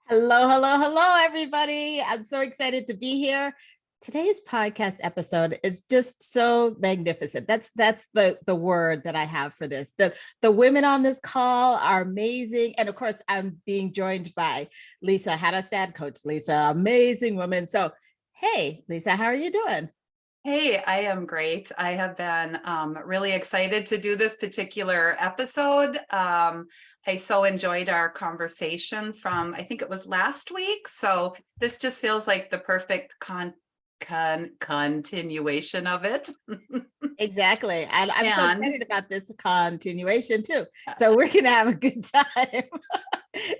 Hello, hello, hello, everybody. I'm so excited to be here. Today's podcast episode is just so magnificent. That's the word that I have for this. The women on this call are amazing. And of course, I'm being joined by Lisa Hatlestad, Coach Lisa, amazing woman. So, hey, Lisa, how are you doing? Hey, I am great. I have been really excited to do this particular episode. I so enjoyed our conversation from, I think it was last week. So this just feels like the perfect continuation of it. Exactly. And I'm so And excited about this continuation too. So we're going to have a good time.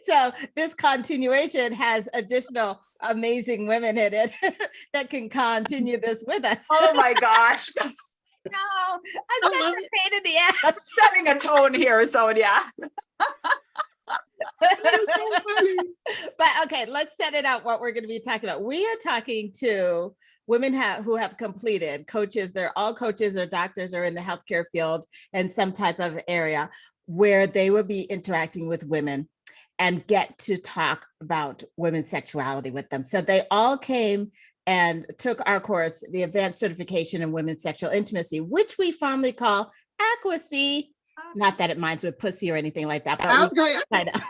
So this continuation has additional amazing women in it that can continue this with us. oh my gosh, No, I'm such a pain in the ass. setting a tone here, Sonia. So but okay, let's set it out what we're going to be talking about. We are talking to women who have completed coaches. They're all coaches or doctors or in the healthcare field in some type of area where they will be interacting with women and get to talk about women's sexuality with them. So they all came and took our course, the Advanced Certification in Women's Sexual Intimacy, which we fondly call ACWSI. Not that it minds with pussy or anything like that, but kind of.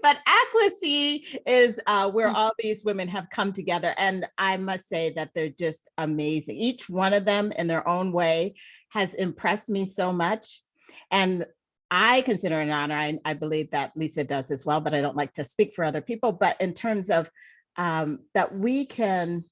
But ACWSI is where all these women have come together. And I must say that they're just amazing. Each one of them in their own way has impressed me so much. And I consider it an honor. I believe that Lisa does as well, but I don't like to speak for other people. But in terms of that we can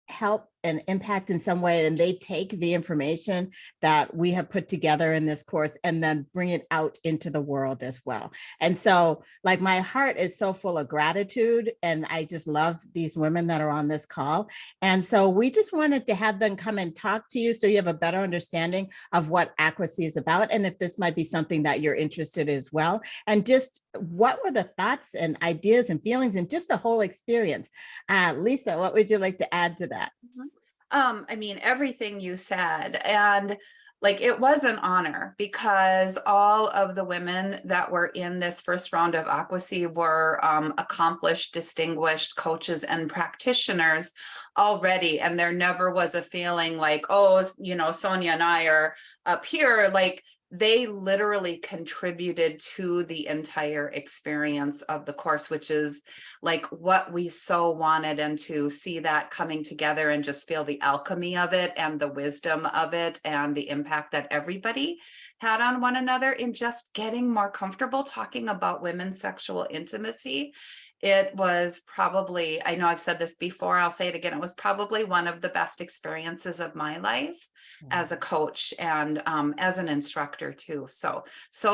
help and impact in some way, and they take the information that we have put together in this course and then bring it out into the world as well. And so like my heart is so full of gratitude, and I just love these women that are on this call. And so we just wanted to have them come and talk to you so you have a better understanding of what ACWSI is about, and if this might be something that you're interested in as well, and just what were the thoughts and ideas and feelings and just the whole experience. Lisa, what would you like to add to that? I mean, everything you said, and like it was an honor because all of the women that were in this first round of ACWSI were accomplished, distinguished coaches and practitioners already. And there never was a feeling like, oh, Sonia and I are up here. Like they literally contributed to the entire experience of the course, which is like what we so wanted, and to see that coming together and just feel the alchemy of it and the wisdom of it and the impact that everybody had on one another in just getting more comfortable talking about women's sexual intimacy. It was probably, I know I've said this before, I'll say it again, it was probably one of the best experiences of my life as a coach and as an instructor too. So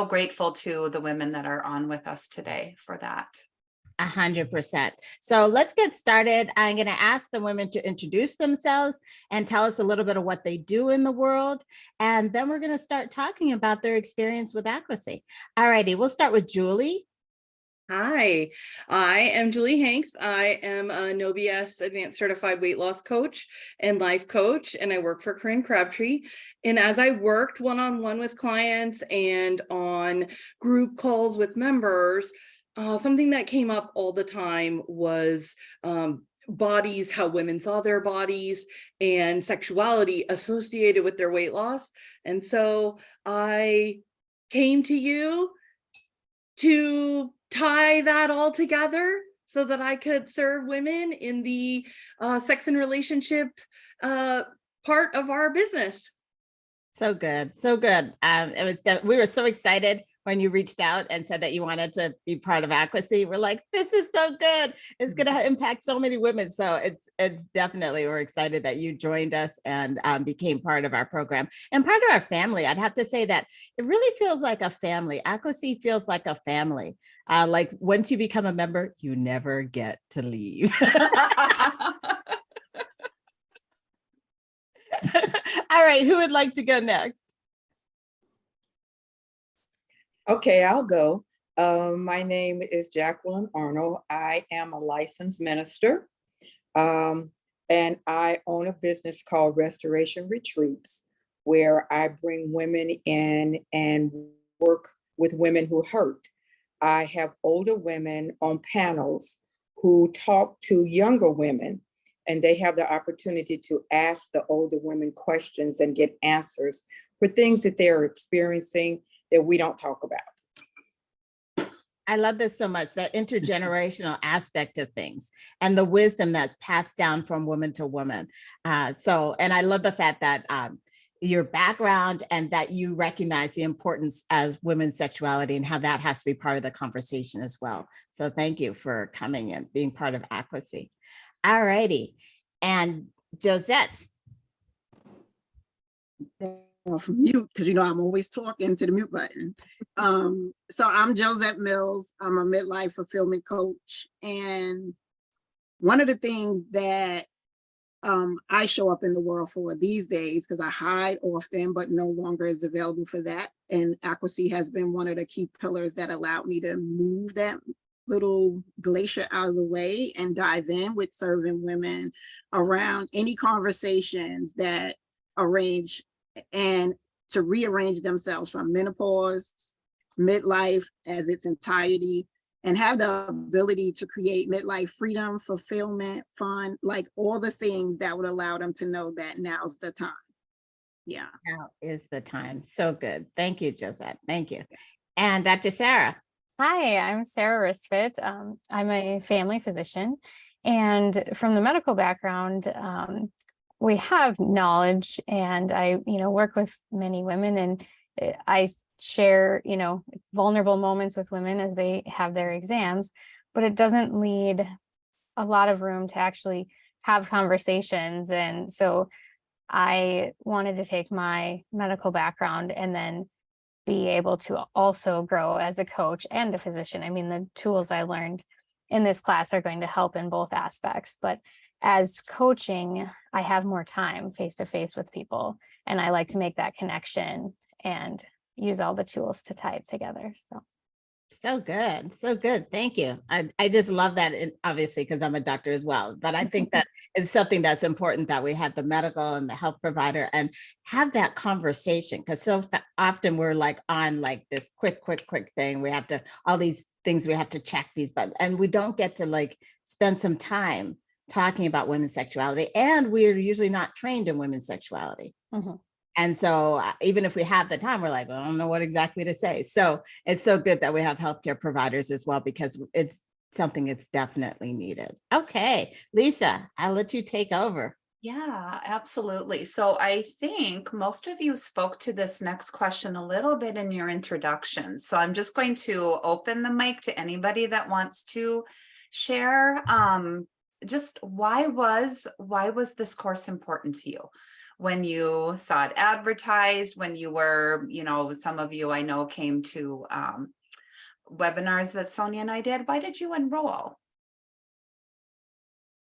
grateful to the women that are on with us today for that. 100%. So let's get started. I'm going to ask the women to introduce themselves and tell us a little bit of what they do in the world. And then we're going to start talking about their experience with ACWSI. All righty, we'll start with Julie. Hi, I am Julie Hanks. I am a NOBS Advanced Certified Weight Loss Coach and Life Coach, and I work for Corinne Crabtree. And as I worked one-on-one with clients and on group calls with members, something that came up all the time was bodies, how women saw their bodies, and sexuality associated with their weight loss. And so I came to you to tie that all together so that I could serve women in the sex and relationship part of our business. So good. So good. We were so excited when you reached out and said that you wanted to be part of ACWSI. We're like, this is so good. It's going to impact so many women. So it's definitely, we're excited that you joined us and became part of our program and part of our family. I'd have to say that it really feels like a family. ACWSI feels like a family. Like once you become a member, you never get to leave. All right, who would like to go next? Okay, I'll go. My name is Jacqueline Arnold. I am a licensed minister, and I own a business called Restoration Retreats, where I bring women in and work with women who hurt. I have older women on panels who talk to younger women, and they have the opportunity to ask the older women questions and get answers for things that they're experiencing that we don't talk about. I love this so much, that intergenerational aspect of things and the wisdom that's passed down from woman to woman. And I love the fact that your background and that you recognize the importance as women's sexuality and how that has to be part of the conversation as well. So thank you for coming and being part of ACWSI. All righty. And Josette. Off mute because I'm always talking to the mute button. So I'm Josette Mills. I'm a midlife fulfillment coach, and one of the things that I show up in the world for these days, because I hide often but no longer is available for that, and ACWSI has been one of the key pillars that allowed me to move that little glacier out of the way and dive in with serving women around any conversations that arrange and to rearrange themselves from menopause, midlife as its entirety, and have the ability to create midlife freedom, fulfillment, fun, like all the things that would allow them to know that now's the time. Yeah. Now is the time. So good. Thank you, Josette. Thank you. And Dr. Sarah. Hi, I'm Sarah Risfit. I'm a family physician, and from the medical background, we have knowledge, and I, work with many women, and I share, vulnerable moments with women as they have their exams, but it doesn't lead a lot of room to actually have conversations. And so I wanted to take my medical background and then be able to also grow as a coach and a physician. I mean, the tools I learned in this class are going to help in both aspects, but as coaching, I have more time face to face with people, and I like to make that connection and use all the tools to tie it together. So good. So good. Thank you. I just love that, obviously, because I'm a doctor as well. But I think that it's something that's important that we have the medical and the health provider and have that conversation, because so often we're like on like this quick thing. We have to, all these things we have to check these buttons, and we don't get to like spend some time talking about women's sexuality. And we're usually not trained in women's sexuality. Mhm. And so even if we have the time, we're like, I don't know what exactly to say. So it's so good that we have healthcare providers as well, because it's something that's definitely needed. Okay, Lisa, I'll let you take over. Yeah, absolutely. So I think most of you spoke to this next question a little bit in your introduction. So I'm just going to open the mic to anybody that wants to share. Just why was this course important to you? When you saw it advertised, when you were, some of you I know came to webinars that Sonia and I did, why did you enroll?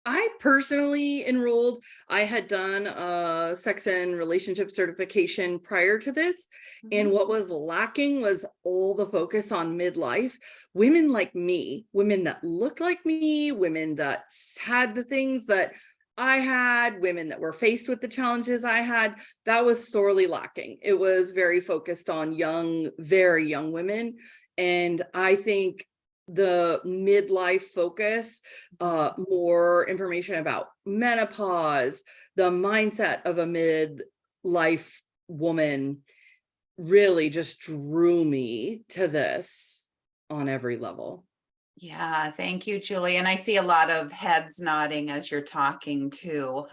I personally enrolled. I had done a sex and relationship certification prior to this. And what was lacking was all the focus on midlife. Women like me, women that looked like me, women that had the things that I had, women that were faced with the challenges I had, that was sorely lacking. It was very focused on young, very young women. And I think the midlife focus, more information about menopause, the mindset of a midlife woman really just drew me to this on every level. Yeah, thank you, Julie. And I see a lot of heads nodding as you're talking too.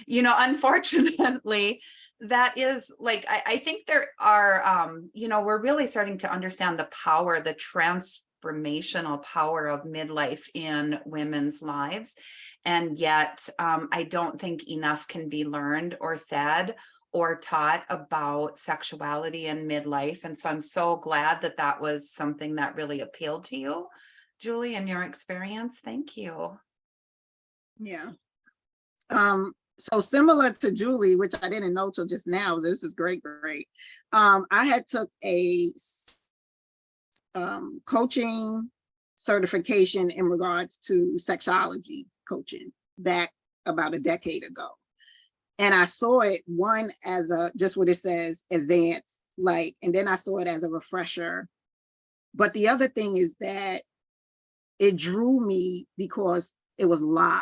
Unfortunately, that is like, I think there are, we're really starting to understand the power, the transformational power of midlife in women's lives. And yet, I don't think enough can be learned or said or taught about sexuality in midlife. And so I'm so glad that that was something that really appealed to you, Julie, in your experience. Thank you. Yeah. So similar to Julie, which I didn't know till just now, this is great. I had took a coaching certification in regards to sexology coaching back about a decade ago. And I saw it, one, as a, just what it says, advanced, like, and then I saw it as a refresher But the other thing is that it drew me because it was live,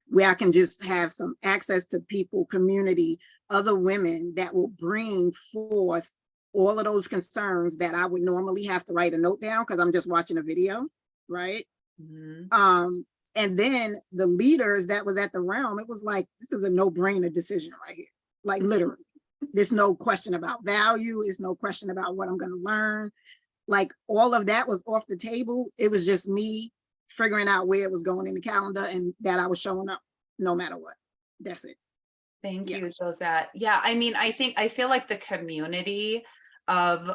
where I can just have some access to people, community, other women that will bring forth all of those concerns that I would normally have to write a note down because I'm just watching a video, right? And then the leaders that was at the realm, it was like, this is a no-brainer decision right here. Like literally, there's no question about value. There's no question about what I'm going to learn. Like all of that was off the table. It was just me figuring out where it was going in the calendar and that I was showing up no matter what. That's it. Thank you, Josette. Yeah, I mean, I feel like the community of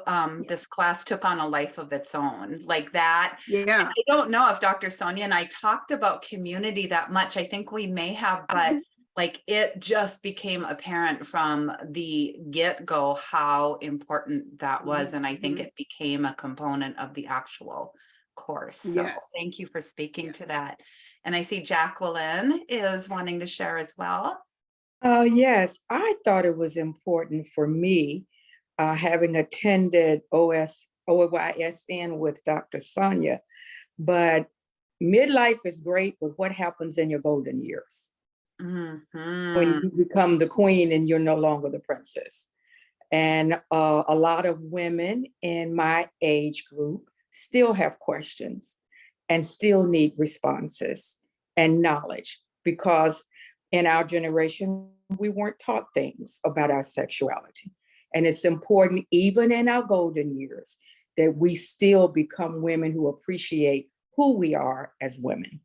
this class took on a life of its own, like that. Yeah. I don't know if Dr. Sonia and I talked about community that much. I think we may have, but like it just became apparent from the get-go how important that was. And I think it became a component of the actual course. So thank you for speaking to that. And I see Jacqueline is wanting to share as well. Yes, I thought it was important for me, having attended OYSN with Dr. Sonia, but midlife is great, but what happens in your golden years? When you become the queen and you're no longer the princess. And a lot of women in my age group still have questions and still need responses and knowledge, because in our generation, we weren't taught things about our sexuality. And it's important, even in our golden years, that we still become women who appreciate who we are as women.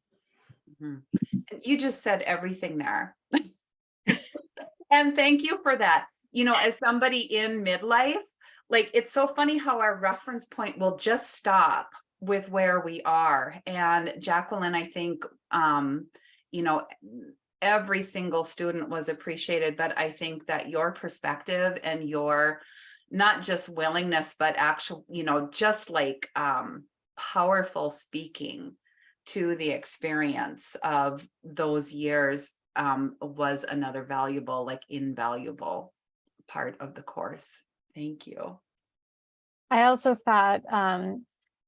You just said everything there. And thank you for that. You know, as somebody in midlife, like it's so funny how our reference point will just stop with where we are. And Jacqueline, I think, you know, every single student was appreciated, but I think that your perspective and your not just willingness, but actual, you know, just like powerful speaking to the experience of those years was another valuable, like invaluable part of the course. Thank you. I also thought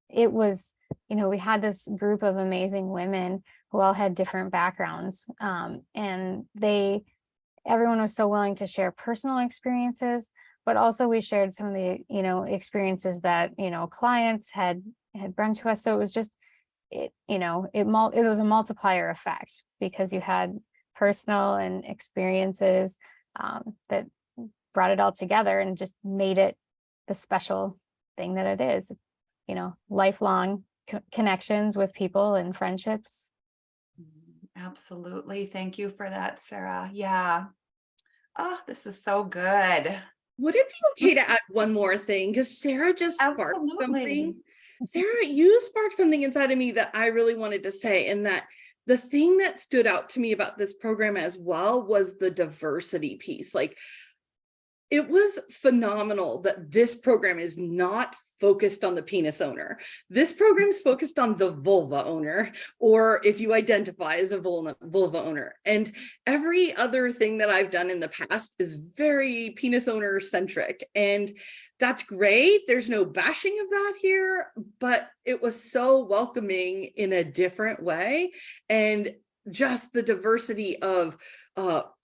it was, you know, we had this group of amazing women who all had different backgrounds, and everyone was so willing to share personal experiences, but also we shared some of the, you know, experiences that, you know, clients had brought to us. So it was just, it was a multiplier effect because you had personal and experiences that brought it all together and just made it the special thing that it is, you know, lifelong connections with people and friendships. Absolutely. Thank you for that, Sarah. Yeah. Oh, this is so good. Would it be okay to add one more thing? Because Sarah just sparked something. Sarah, you sparked something inside of me that I really wanted to say, and that the thing that stood out to me about this program as well was the diversity piece. Like, it was phenomenal that this program is not focused on the penis owner. This program is focused on the vulva owner, or if you identify as a vulva owner. And every other thing that I've done in the past is very penis owner centric. And that's great. There's no bashing of that here, but it was so welcoming in a different way. And just the diversity of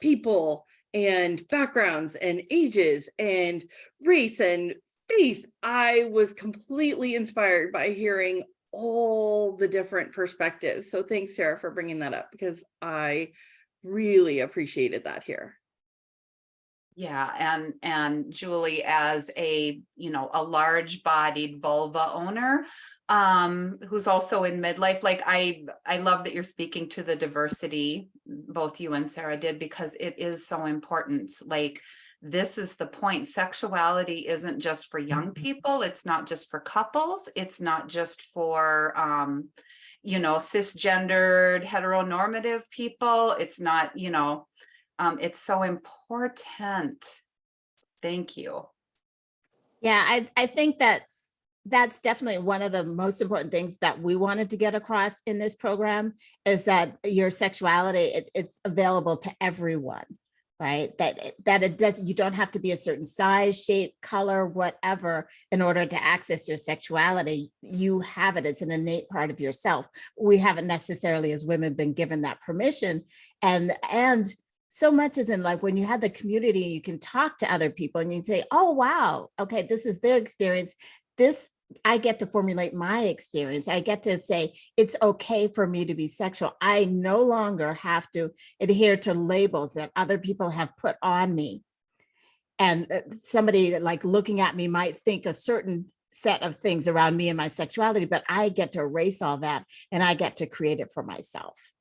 people and backgrounds and ages and race and faith. I was completely inspired by hearing all the different perspectives. So thanks, Sarah, for bringing that up, because I really appreciated that here. Yeah, and Julie, as a, you know, a large-bodied vulva owner, who's also in midlife, like I love that you're speaking to the diversity, both you and Sarah did, because it is so important. Like, this is the point. Sexuality isn't just for young people. It's not just for couples. It's not just for, you know, cisgendered, heteronormative people. It's not, you know, it's so important. Thank you. Yeah, I think that's definitely one of the most important things that we wanted to get across in this program, is that your sexuality, it's available to everyone. right? That it does, you don't have to be a certain size, shape, color, whatever, in order to access your sexuality. You have it. It's an innate part of yourself. We haven't necessarily, as women, been given that permission. And so much is in, like, when you have the community, you can talk to other people and you say, oh, wow, okay, this is their experience. This, I get to formulate my experience. I get to say, it's okay for me to be sexual. I no longer have to adhere to labels that other people have put on me. And somebody like looking at me might think a certain set of things around me and my sexuality, but I get to erase all that and I get to create it for myself.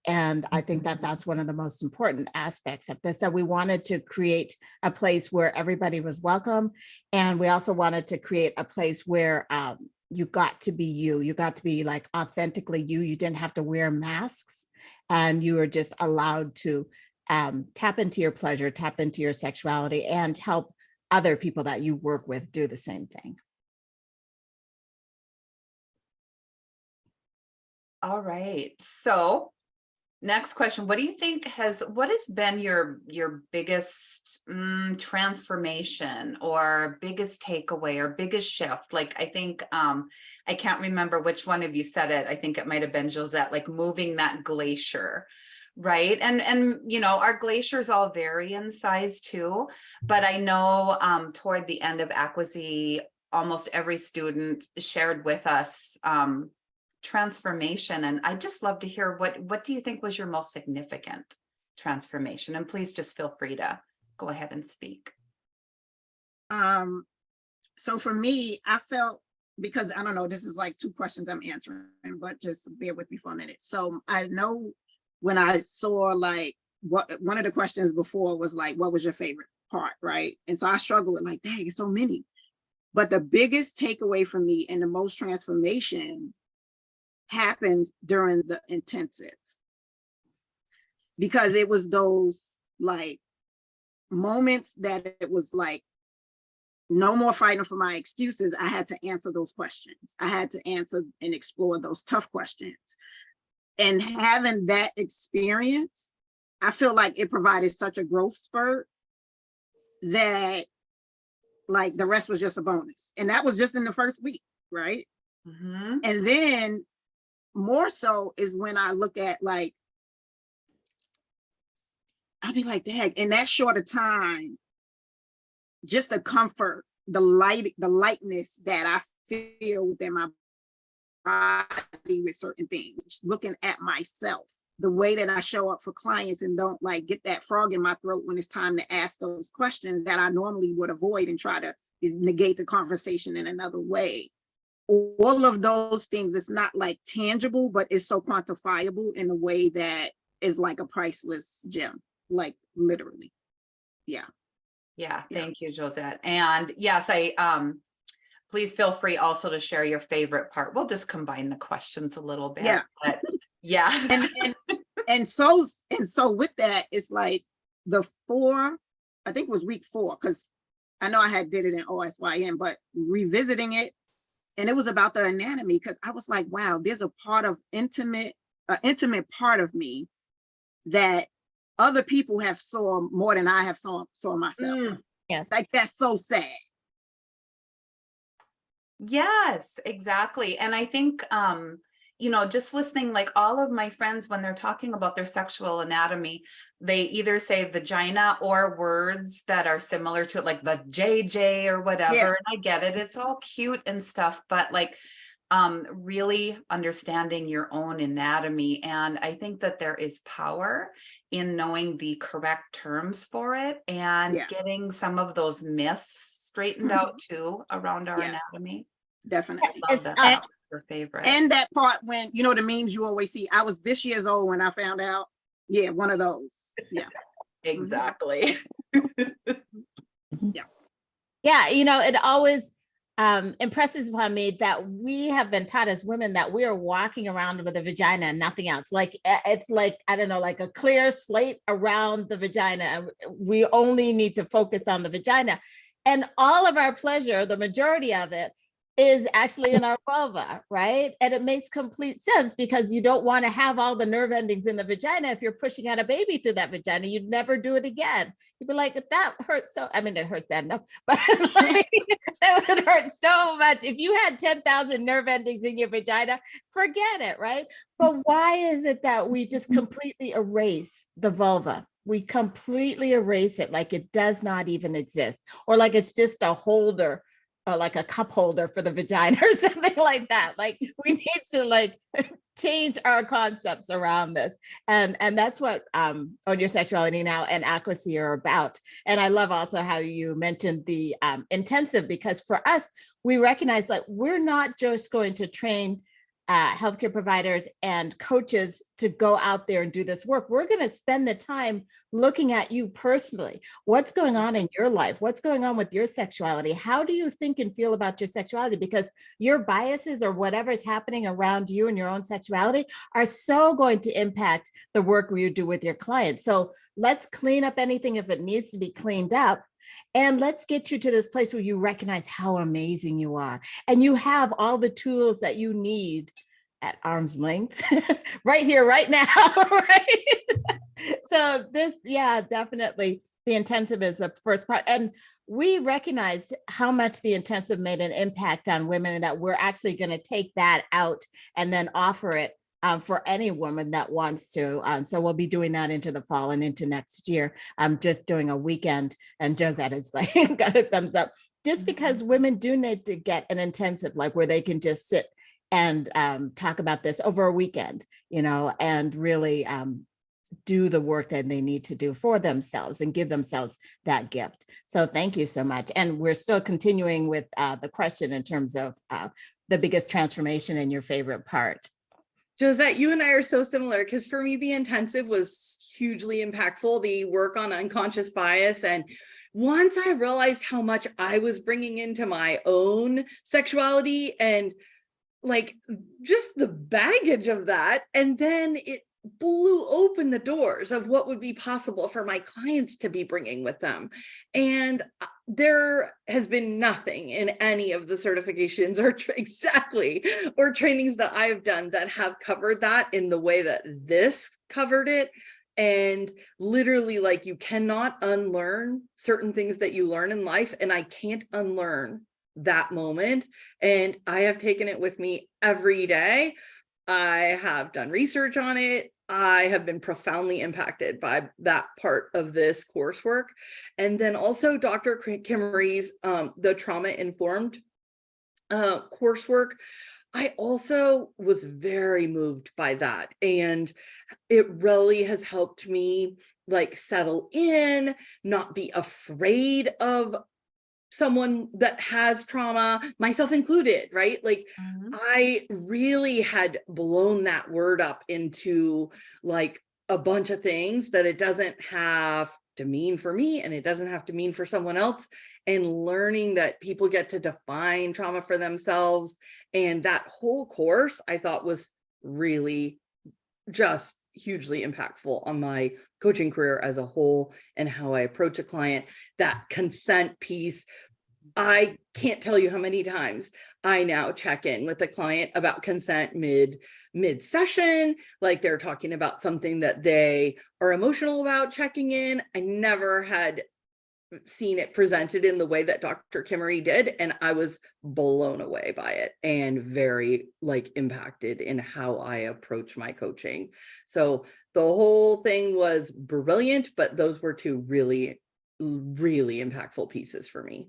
And I think that that's one of the most important aspects of this, that we wanted to create a place where everybody was welcome. And we also wanted to create a place where you got to be you. You got to be like authentically you. You didn't have to wear masks, and you were just allowed to tap into your pleasure, tap into your sexuality, and help other people that you work with do the same thing. All right. So next question, what do you think what has been your biggest transformation or biggest takeaway or biggest shift? Like, I think, I can't remember which one of you said it. I think it might've been Josette, like moving that glacier, right? And you know, our glaciers all vary in size too, but I know toward the end of ACWSI, almost every student shared with us transformation, and I'd just love to hear what do you think was your most significant transformation? And please just feel free to go ahead and speak. So for me, I felt, because I don't know, this is like two questions I'm answering, but just bear with me for a minute. So I know when I saw, like, what one of the questions before was like, what was your favorite part, right? And so I struggled with, like, dang, so many. But the biggest takeaway for me and the most transformation happened during the intensive, because it was those like moments that it was like, no more fighting for my excuses. I had to answer those questions. I had to answer and explore those tough questions. And having that experience, I feel like it provided such a growth spurt that like the rest was just a bonus. And that was just in the first week, right? Mm-hmm. And then more so is when I look at, like, I'll be like, dang, in that short of time, just the comfort, the lightness that I feel within my body with certain things, looking at myself, the way that I show up for clients and don't like get that frog in my throat when it's time to ask those questions that I normally would avoid and try to negate the conversation in another way. All of those things, it's not like tangible, but it's so quantifiable in a way that is like a priceless gem, like literally. Yeah. Yeah. Thank you, Josette. And yes, please feel free also to share your favorite part. We'll just combine the questions a little bit. Yeah. But yes. And so with that, it's like I think it was week 4, because I know I had did it in OSYN, but revisiting it, and it was about the anatomy, because I was like, wow, there's a part of intimate part of me that other people have saw more than I have saw myself. Yes. Like, that's so sad. Yes, exactly. And I think, you know, just listening, like all of my friends, when they're talking about their sexual anatomy, they either say vagina or words that are similar to it, like the JJ or whatever. Yeah. And I get it. It's all cute and stuff, but like, really understanding your own anatomy. And I think that there is power in knowing the correct terms for it and getting some of those myths straightened out too around our anatomy. Definitely. Love that. Your favorite. And that part when, you know, the memes you always see, I was this years old when I found out. Yeah, one of those. Yeah. Exactly. Yeah, you know, it always impresses upon me that we have been taught as women that we are walking around with a vagina and nothing else. Like, it's like, I don't know, like a clear slate around the vagina. We only need to focus on the vagina. And all of our pleasure, the majority of it, is actually in our vulva, right? And it makes complete sense because you don't want to have all the nerve endings in the vagina. If you're pushing out a baby through that vagina, you'd never do it again. You'd be like, that hurts so, I mean, it hurts bad enough, but like, that would hurt so much. If you had 10,000 nerve endings in your vagina, forget it, right? But why is it that we just completely erase the vulva? We completely erase it like it does not even exist, or like it's just a holder, like a cup holder for the vagina or something like that. Like we need to like change our concepts around this. And that's what On Your Sexuality Now and ACWSI are about. And I love also how you mentioned the intensive, because for us, we recognize that we're not just going to train healthcare providers and coaches to go out there and do this work. We're going to spend the time looking at you personally. What's going on in your life? What's going on with your sexuality? How do you think and feel about your sexuality? Because your biases or whatever is happening around you and your own sexuality are so going to impact the work you do with your clients. So let's clean up anything if it needs to be cleaned up. And let's get you to this place where you recognize how amazing you are. And you have all the tools that you need at arm's length right here, right now, right? So this, yeah, definitely the intensive is the first part. And we recognize how much the intensive made an impact on women, and that we're actually going to take that out and then offer it for any woman that wants to. So we'll be doing that into the fall and into next year. I'm just doing a weekend, and Josette is like, got a thumbs up, just because women do need to get an intensive, like where they can just sit and talk about this over a weekend, you know, and really do the work that they need to do for themselves and give themselves that gift. So thank you so much. And we're still continuing with the question in terms of the biggest transformation and your favorite part. Josette, you and I are so similar, because for me, the intensive was hugely impactful, the work on unconscious bias. And once I realized how much I was bringing into my own sexuality and like just the baggage of that, and then it blew open the doors of what would be possible for my clients to be bringing with them. And there has been nothing in any of the certifications or trainings that I've done that have covered that in the way that this covered it. And literally, like, you cannot unlearn certain things that you learn in life, and I can't unlearn that moment. And I have taken it with me every day. I have done research on it. I have been profoundly impacted by that part of this coursework. And then also Dr. Kimmery's, the trauma-informed coursework. I also was very moved by that. And it really has helped me like settle in, not be afraid of someone that has trauma, myself included, right? Like I really had blown that word up into like a bunch of things that it doesn't have to mean for me, and it doesn't have to mean for someone else. And learning that people get to define trauma for themselves. And that whole course I thought was really just hugely impactful on my coaching career as a whole and how I approach a client. That consent piece, I can't tell you how many times I now check in with the client about consent mid-session, like they're talking about something that they are emotional about, checking in. I never had seen it presented in the way that Dr. Kimmery did, and I was blown away by it and very like impacted in how I approach my coaching. So the whole thing was brilliant, but those were two really, really impactful pieces for me.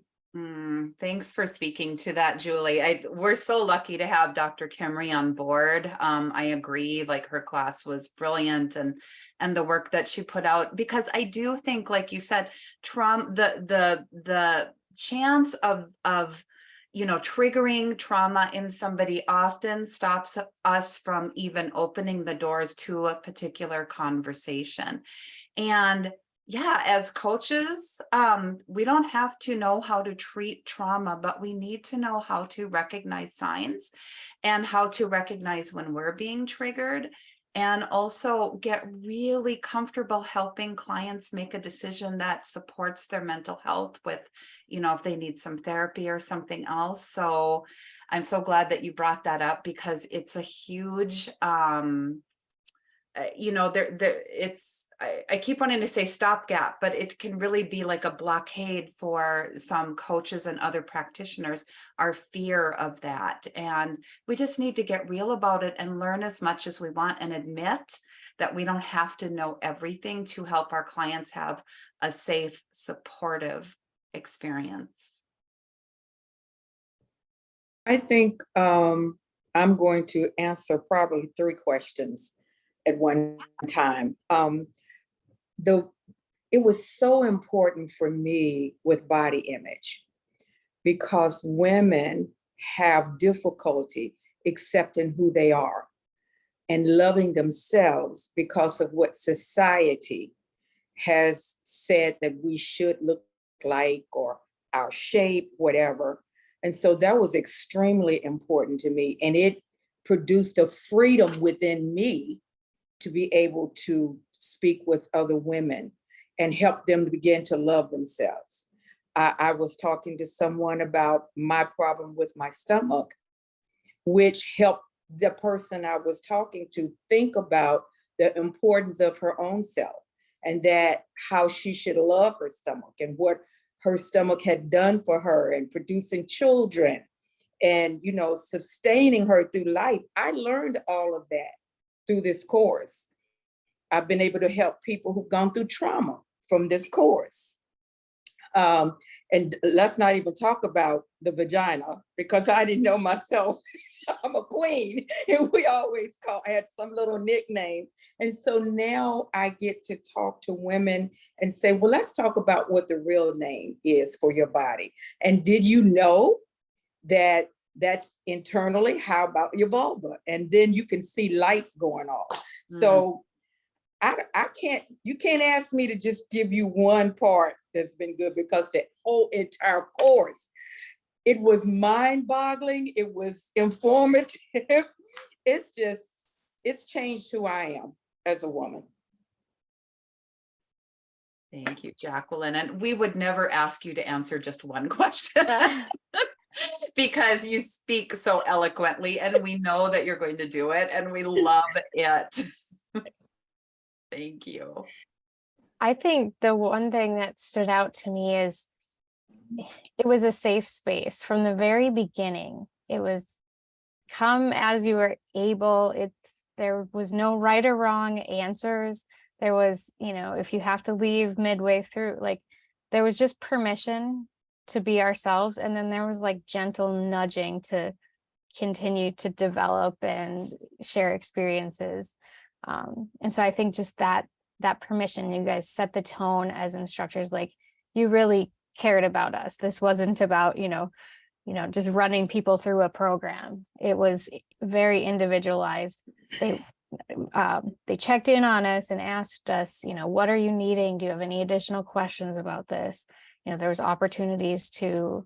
Thanks for speaking to that, Julie. We're so lucky to have Dr. Kimmery on board. I agree, like her class was brilliant, and the work that she put out, because I do think, like you said, the chance of triggering trauma in somebody often stops us from even opening the doors to a particular conversation. And yeah, as coaches, we don't have to know how to treat trauma, but we need to know how to recognize signs and how to recognize when we're being triggered, and also get really comfortable helping clients make a decision that supports their mental health with, if they need some therapy or something else. So I'm so glad that you brought that up, because it's a huge, you know, I keep wanting to say stopgap, but it can really be like a blockade for some coaches and other practitioners, our fear of that. And we just need to get real about it and learn as much as we want, and admit that we don't have to know everything to help our clients have a safe, supportive experience. I think I'm going to answer probably 3 questions at one time. It was so important for me with body image, because women have difficulty accepting who they are and loving themselves because of what society has said that we should look like, or our shape, whatever. And so that was extremely important to me. And it produced a freedom within me to be able to speak with other women and help them to begin to love themselves. I was talking to someone about my problem with my stomach, which helped the person I was talking to think about the importance of her own self, and that how she should love her stomach and what her stomach had done for her, and producing children, and, you know, sustaining her through life. I learned all of that through this course. I've been able to help people who've gone through trauma from this course. And let's not even talk about the vagina, because I didn't know myself. I'm a queen, and we always had some little nickname. And so now I get to talk to women and say, well, let's talk about what the real name is for your body. And did you know that that's internally? How about your vulva? And then you can see lights going off. So you can't ask me to just give you one part that's been good, because the whole entire course, it was mind-boggling. It was informative. It's changed who I am as a woman. Thank you, Jacqueline. And we would never ask you to answer just one question because you speak so eloquently, and we know that you're going to do it, and we love it. Thank you. I think the one thing that stood out to me is it was a safe space from the very beginning. It was come as you were able. There was no right or wrong answers. There was, you know, if you have to leave midway through, like, there was just permission to be ourselves. And then there was like gentle nudging to continue to develop and share experiences. And so I think just that permission, you guys set the tone as instructors, like, you really cared about us. This wasn't about, you know, just running people through a program. It was very individualized. They checked in on us and asked us, you know, what are you needing? Do you have any additional questions about this? You know, there was opportunities to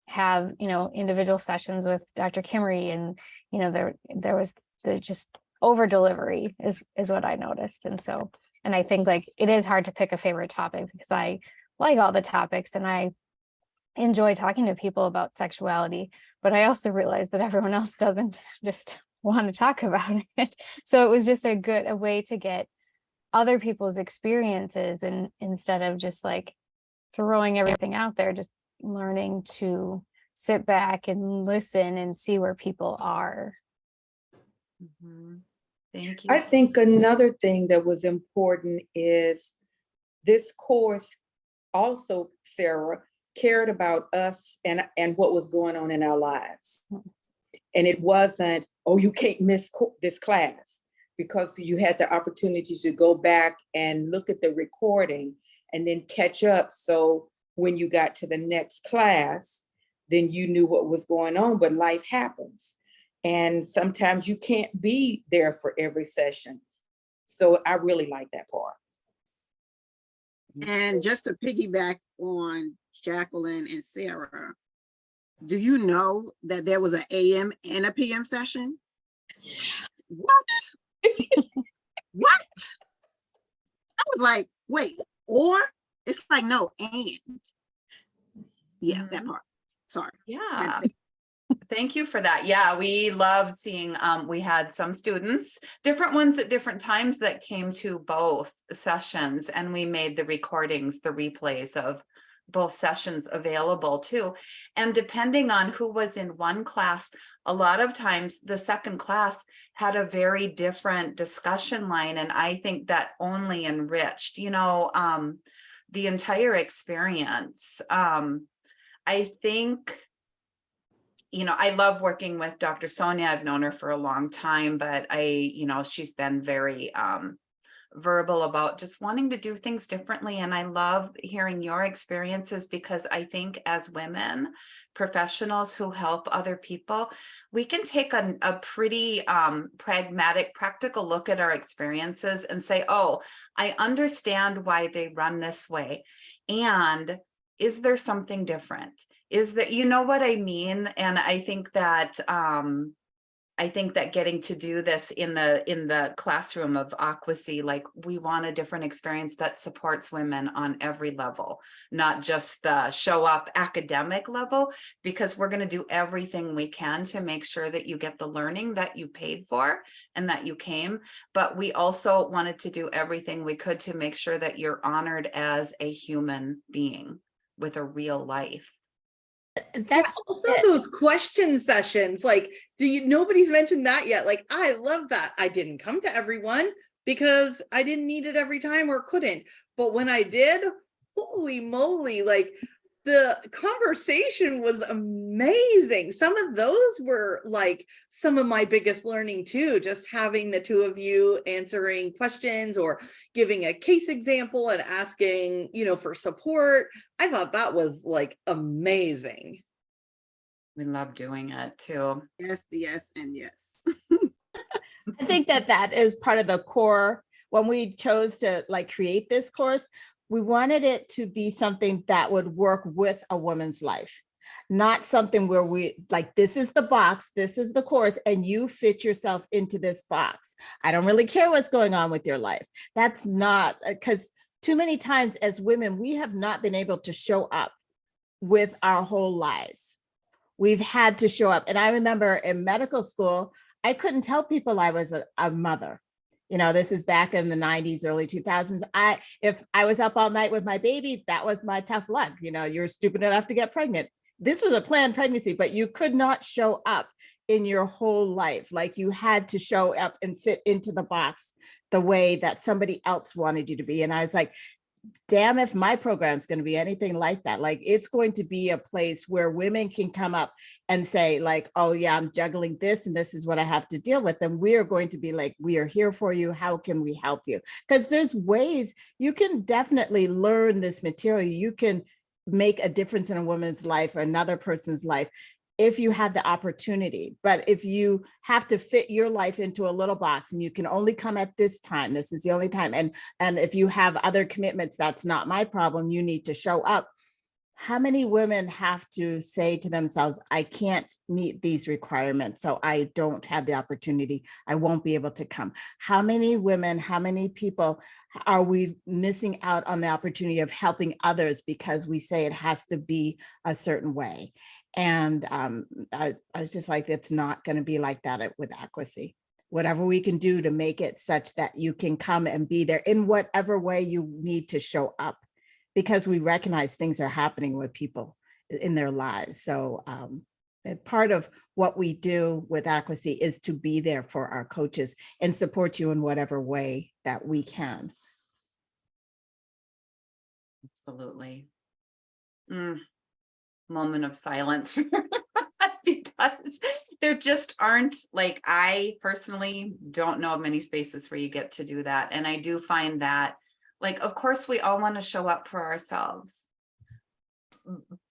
have, you know, individual sessions with Dr. Kimmery, and, you know, there was the just over delivery is what I noticed. And so, and I think, like, it is hard to pick a favorite topic, because I like all the topics and I enjoy talking to people about sexuality, but I also realize that everyone else doesn't just want to talk about it. So it was just a way to get other people's experiences, and instead of just like throwing everything out there, just learning to sit back and listen and see where people are. Thank you. I think another thing that was important is this course also, Sarah, cared about us and what was going on in our lives. And it wasn't, oh, you can't miss this class, because you had the opportunity to go back and look at the recording and then catch up. So when you got to the next class, then you knew what was going on, but life happens. And sometimes you can't be there for every session. So I really like that part. And just to piggyback on Jacqueline and Sarah, do you know that there was an AM and a PM session? What? What? I was like, wait, or? It's like, no, and. Yeah, that part. Sorry. Yeah. Thank you for that. Yeah, we love seeing, we had some students, different ones at different times that came to both sessions, and we made the recordings, the replays of both sessions available too. And depending on who was in one class, a lot of times the second class had a very different discussion line. And I think that only enriched, the entire experience. I think, I love working with Dr. Sonia. I've known her for a long time, but she's been very verbal about just wanting to do things differently. And I love hearing your experiences, because I think as women, professionals who help other people, we can take a pretty pragmatic, practical look at our experiences and say, oh, I understand why they run this way. And is there something different? Is that, you know what I mean? And I think that getting to do this in the classroom of ACWSI, like, we want a different experience that supports women on every level, not just the show up academic level, because we're going to do everything we can to make sure that you get the learning that you paid for and that you came. But we also wanted to do everything we could to make sure that you're honored as a human being with a real life. That's also those question sessions. Like, nobody's mentioned that yet. Like, I love that. I didn't come to everyone because I didn't need it every time or couldn't. But when I did, holy moly, like, the conversation was amazing. Some of those were like some of my biggest learning too, just having the two of you answering questions or giving a case example and asking, for support. I thought that was like amazing. We love doing it too. Yes, yes, and yes. I think that is part of the core. When we chose to create this course, we wanted it to be something that would work with a woman's life, not something where we this is the box, this is the course, and you fit yourself into this box. I don't really care what's going on with your life. That's not, because too many times as women, we have not been able to show up with our whole lives. We've had to show up. And I remember in medical school, I couldn't tell people I was a mother. This is back in the 90s, early 2000s. If I was up all night with my baby, that was my tough luck. You're stupid enough to get pregnant. This was a planned pregnancy, but you could not show up in your whole life. Like, you had to show up and fit into the box the way that somebody else wanted you to be. And I was like, damn, if my program's going to be anything like that. Like, it's going to be a place where women can come up and say, like, oh yeah, I'm juggling this and this is what I have to deal with. And we are going to be like, we are here for you. How can we help you? Because there's ways you can definitely learn this material. You can make a difference in a woman's life or another person's life if you have the opportunity. But if you have to fit your life into a little box and you can only come at this time, this is the only time. And if you have other commitments, that's not my problem. You need to show up. How many women have to say to themselves, I can't meet these requirements, so I don't have the opportunity. I won't be able to come. How many women, how many people are we missing out on the opportunity of helping others because we say it has to be a certain way? And I was just like, it's not going to be like that with ACWSI. Whatever we can do to make it such that you can come and be there in whatever way you need to show up, because we recognize things are happening with people in their lives. So part of what we do with ACWSI is to be there for our coaches and support you in whatever way that we can. Absolutely. Moment of silence because there just aren't, like, I personally don't know of many spaces where you get to do that. And I do find that, like, of course we all want to show up for ourselves,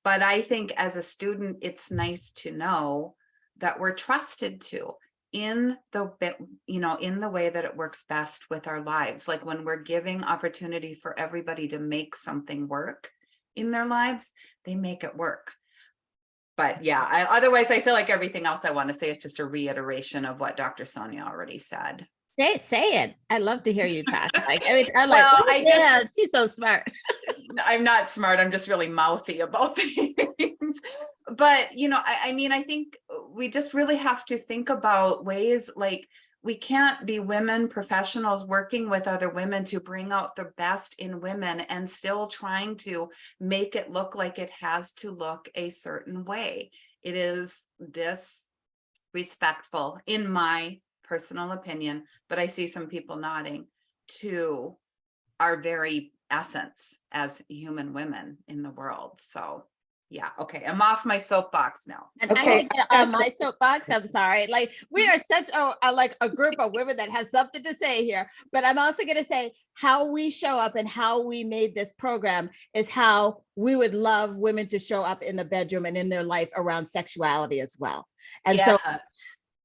but I think as a student, it's nice to know that we're trusted to in the way that it works best with our lives. Like, when we're giving opportunity for everybody to make something work in their lives, they make it work. But yeah, otherwise I feel like everything else I want to say is just a reiteration of what Dr. Sonia already said. Say it. I love to hear you talk. Like, I mean, I'm well, like, yeah, she's so smart. I'm not smart. I'm just really mouthy about things. But, I mean, I think we just really have to think about ways, like, we can't be women professionals working with other women to bring out the best in women and still trying to make it look like it has to look a certain way. It is disrespectful, in my personal opinion, but I see some people nodding, to our very essence as human women in the world. So yeah, okay, I'm off my soapbox now. And I Okay. can get on my soapbox. I'm sorry. Like, we are such a group of women that has something to say here. But I'm also going to say how we show up and how we made this program is how we would love women to show up in the bedroom and in their life around sexuality as well. And so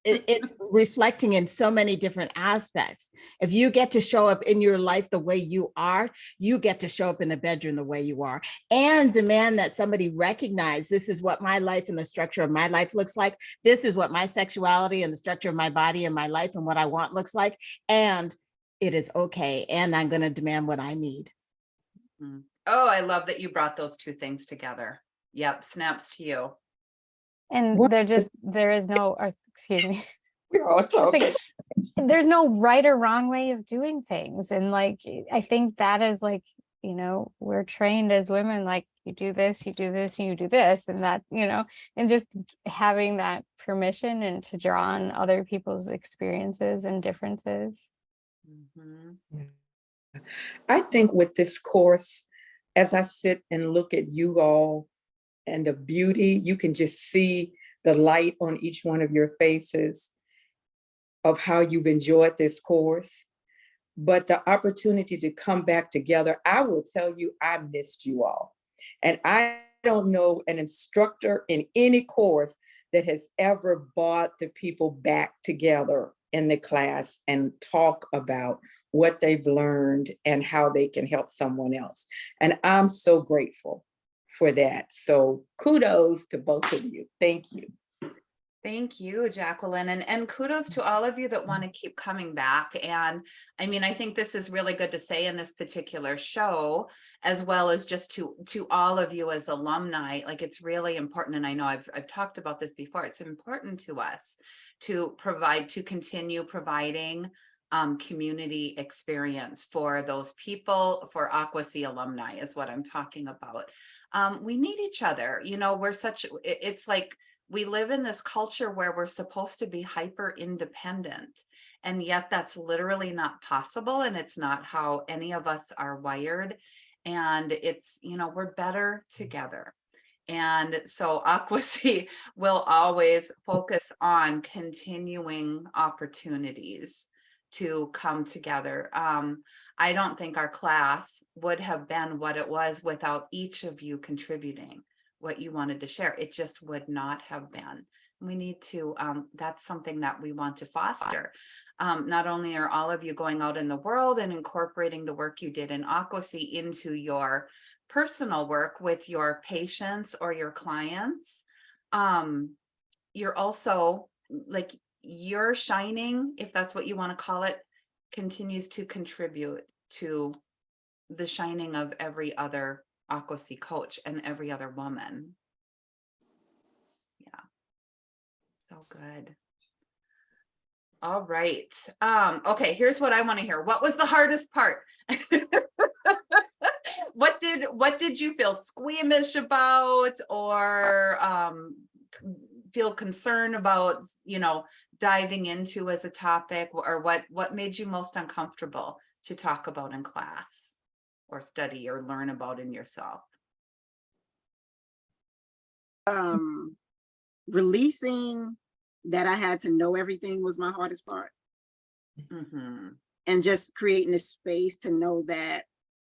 it's reflecting in so many different aspects. If you get to show up in your life the way you are, you get to show up in the bedroom the way you are, and demand that somebody recognize, this is what my life and the structure of my life looks like. This is what my sexuality and the structure of my body and my life and what I want looks like. And it is okay. And I'm going to demand what I need. Oh, I love that you brought those two things together. Yep, snaps to you. And What- there is no, or, excuse me, We're all talking. like, there's no right or wrong way of doing things. And like, I think that is like, you know, we're trained as women, like, you do this, you do this, you do this, and that, you know, and just having that permission and to draw on other people's experiences and differences. I think with this course, as I sit and look at you all and the beauty, you can just see the light on each one of your faces of how you've enjoyed this course. But the opportunity to come back together, I will tell you, I missed you all. And I don't know an instructor in any course that has ever brought the people back together in the class and talk about what they've learned and how they can help someone else. And I'm so grateful for that. So kudos to both of you. Thank you. Thank you, Jacqueline. And kudos to all of you that want to keep coming back. And I mean, I think this is really good to say in this particular show, as well as just to all of you as alumni. Like, it's really important. And I know I've talked about this before. It's important to us to continue providing community experience for those people, for ACWSI alumni is what I'm talking about. We need each other. You know, it's like, we live in this culture where we're supposed to be hyper independent, and yet that's literally not possible. And it's not how any of us are wired. And it's, you know, we're better together. And so ACWSI will always focus on continuing opportunities to come together. I don't think our class would have been what it was without each of you contributing what you wanted to share. It just would not have been. We need to, that's something that we want to foster. Not only are all of you going out in the world and incorporating the work you did in ACWSI into your personal work with your patients or your clients, you're also, like, your shining, if that's what you want to call it, continues to contribute to the shining of every other ACWSI coach and every other woman. Yeah, so good. All right. Okay, here's what I want to hear. What was the hardest part? What did you feel squeamish about, or feel concerned about, you know, diving into as a topic, or what made you most uncomfortable to talk about in class or study or learn about in yourself? Releasing that I had to know everything was my hardest part. And just creating a space to know that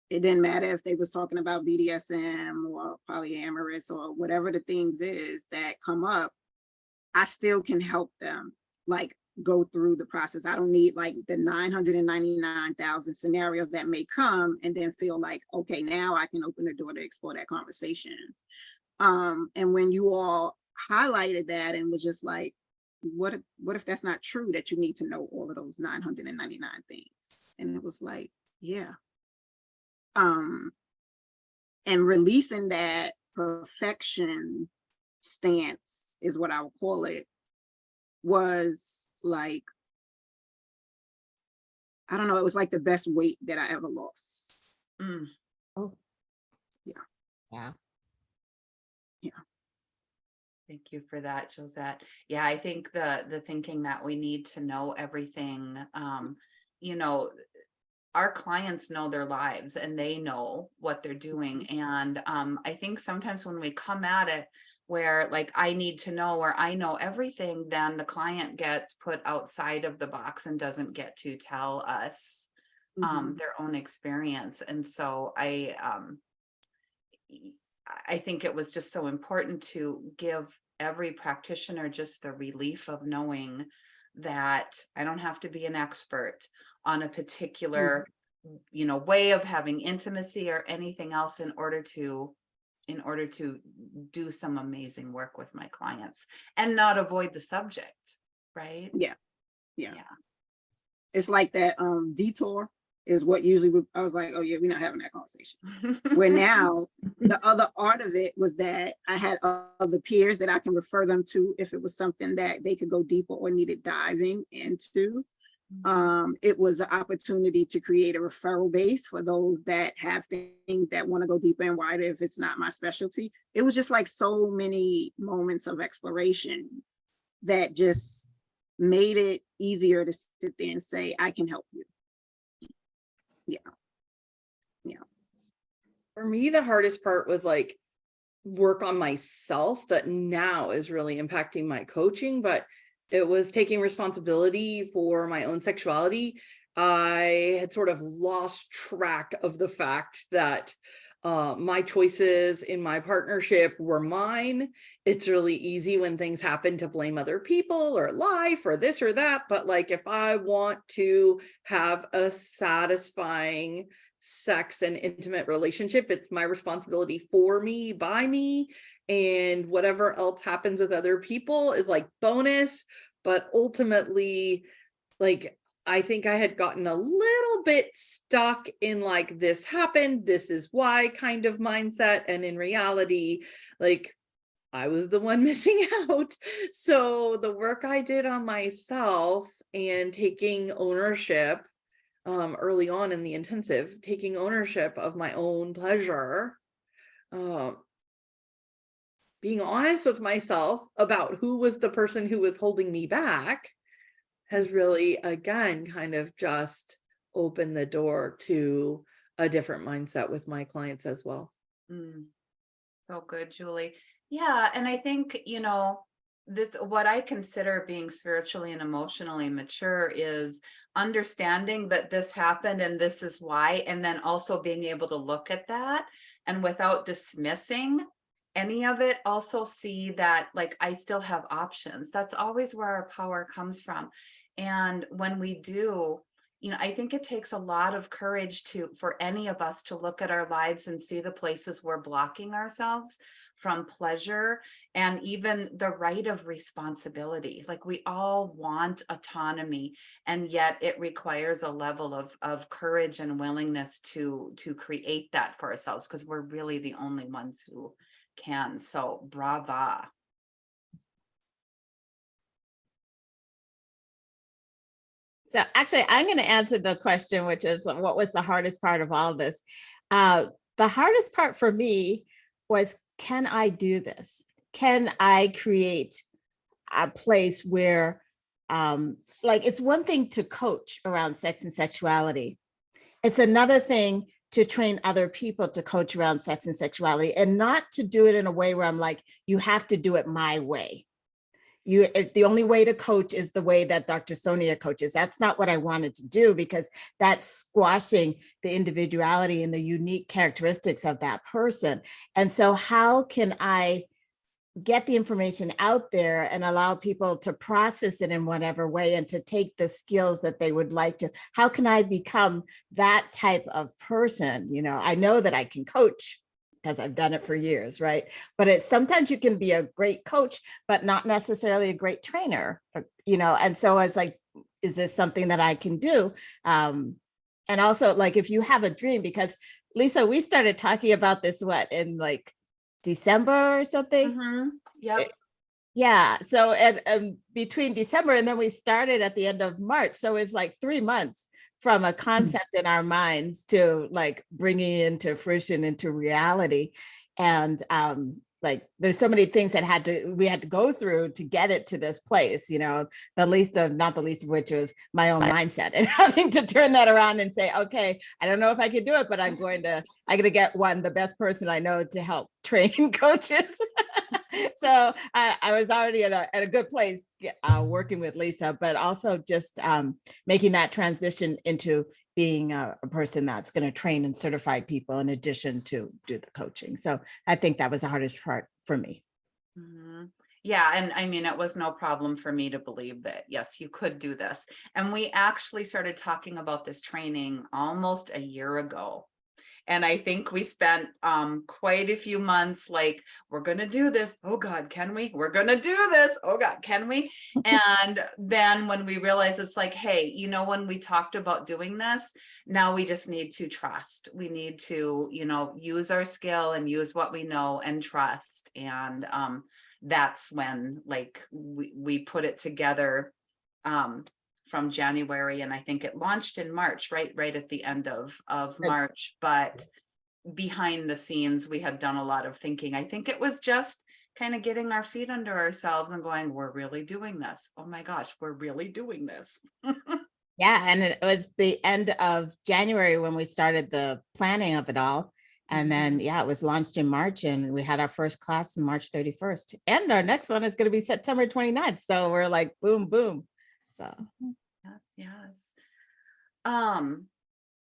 it didn't matter if they was talking about BDSM or polyamorous or whatever the things is that come up, I still can help them, like, go through the process. I don't need like the 999,000 scenarios that may come and then feel like, okay, now I can open the door to explore that conversation. And when you all highlighted that and was just like, what if that's not true, that you need to know all of those 999 things? And it was like, yeah. And releasing that perfection stance is what I would call it, was like, I don't know, it was like the best weight that I ever lost. Mm. Oh. Yeah. Wow. Yeah. Thank you for that, Josette. Yeah, I think the thinking that we need to know everything, you know, our clients know their lives and they know what they're doing. And I think sometimes when we come at it where like, I need to know, or I know everything, then the client gets put outside of the box and doesn't get to tell us their own experience. And so I think it was just so important to give every practitioner just the relief of knowing that I don't have to be an expert on a particular, you know, way of having intimacy or anything else in order to do some amazing work with my clients and not avoid the subject, right? Yeah. It's like that detour is what usually I was like, oh yeah, we're not having that conversation. Where now the other art of it was that I had other peers that I can refer them to if it was something that they could go deeper or needed diving into. It was an opportunity to create a referral base for those that have things that want to go deeper and wider if it's not my specialty. It was just like so many moments of exploration that just made it easier to sit there and say, I can help you. Yeah. For me, the hardest part was like work on myself that now is really impacting my coaching, but it was taking responsibility for my own sexuality. I had sort of lost track of the fact that my choices in my partnership were mine. It's really easy when things happen to blame other people or life or this or that. But like, if I want to have a satisfying sex and intimate relationship, it's my responsibility for me, by me, and whatever else happens with other people is like bonus. But ultimately, like, I think I had gotten a little bit stuck in like, this happened, this is why kind of mindset. And in reality, like, I was the one missing out. So the work I did on myself and taking ownership early on in the intensive, taking ownership of my own pleasure, being honest with myself about who was the person who was holding me back has really, again, kind of just opened the door to a different mindset with my clients as well. So good, Julie. Yeah. And I think, you know, this, what I consider being spiritually and emotionally mature is understanding that this happened and this is why, and then also being able to look at that and without dismissing any of it, also see that like, I still have options. That's always where our power comes from. And when we do, you know, I think it takes a lot of courage for any of us to look at our lives and see the places we're blocking ourselves from pleasure and even the right of responsibility. Like, we all want autonomy, and yet it requires a level of courage and willingness to create that for ourselves, because we're really the only ones who can. So brava. So actually, I'm going to answer the question, which is what was the hardest part of all of this? The hardest part for me was, can I do this? Can I create a place where, like, it's one thing to coach around sex and sexuality. It's another thing to train other people to coach around sex and sexuality, and not to do it in a way where I'm like, you have to do it my way. The only way to coach is the way that Dr. Sonia coaches. That's not what I wanted to do, because that's squashing the individuality and the unique characteristics of that person. And so how can I get the information out there and allow people to process it in whatever way and to take the skills that they would like to? How can I become that type of person? You know, I know that I can coach because I've done it for years, right? But it's sometimes you can be a great coach, but not necessarily a great trainer, you know? And so it's like, is this something that I can do? And also, like, if you have a dream, because Lisa, we started talking about this, what, in like December or something? Yep. Yeah. So between December and then we started at the end of March. So it's like 3 months from a concept in our minds to like bringing it into fruition, into reality. And like there's so many things that we had to go through to get it to this place, you know, not the least of which was my own mindset and having to turn that around and say, okay, I don't know if I can do it, but I'm going to get the best person I know to help train coaches. So I was already at a good place working with Lisa, but also just making that transition into being a person that's going to train and certify people in addition to do the coaching. So I think that was the hardest part for me. Mm-hmm. Yeah, and I mean, it was no problem for me to believe that, yes, you could do this. And we actually started talking about this training almost a year ago. And I think we spent quite a few months like, we're going to do this. Oh God, can we? We're going to do this. Oh God, can we? And then when we realized it's like, hey, you know, when we talked about doing this, now we just need to trust. We need to, you know, use our skill and use what we know and trust. And that's when like we put it together from January, and I think it launched in March, right at the end of March. But behind the scenes, we had done a lot of thinking. I think it was just kind of getting our feet under ourselves and going, we're really doing this. Oh my gosh, we're really doing this. Yeah, and it was the end of January when we started the planning of it all. And then, yeah, it was launched in March, and we had our first class on March 31st. And our next one is going to be September 29th. So we're like, boom, boom. So yes.